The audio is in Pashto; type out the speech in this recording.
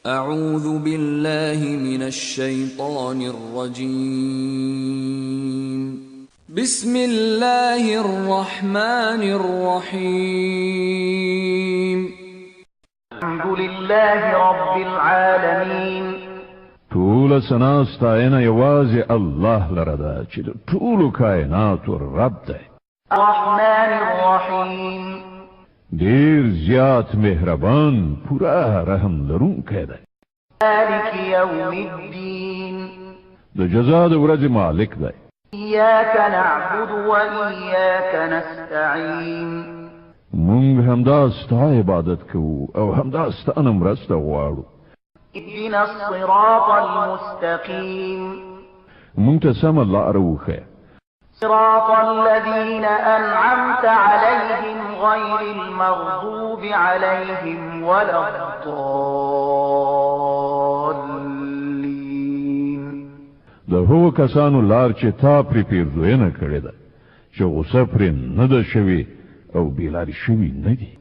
أعوذ بالله من الشيطان الرجيم بسم الله الرحمن الرحيم الحمد لله رب العالمين طول سناستعين يوازي الله لردا چې د ټولو کائناتو رب دی. الرحمن الرحيم ډیر زیات مهربان پورا رحم لرونکی دی. مالك يوم الدين د جزا د ورځې مالک دی. إياك نعبد وإياك نستعين مونږ همدا ستا عبادت کوو او همدا ستانه مرسته غواړو. اهدنا الصراط المستقيم مونږ ته سمه لاره وښیه. صراط الذين أنعمت عليهم غير المغضوب عليهم ولا الضالين. د هغو کسانو لار چې تا پرې پیرزوینه کړې ده چې غصه پرې نه ده شوې او بېلارې شوي نه دي.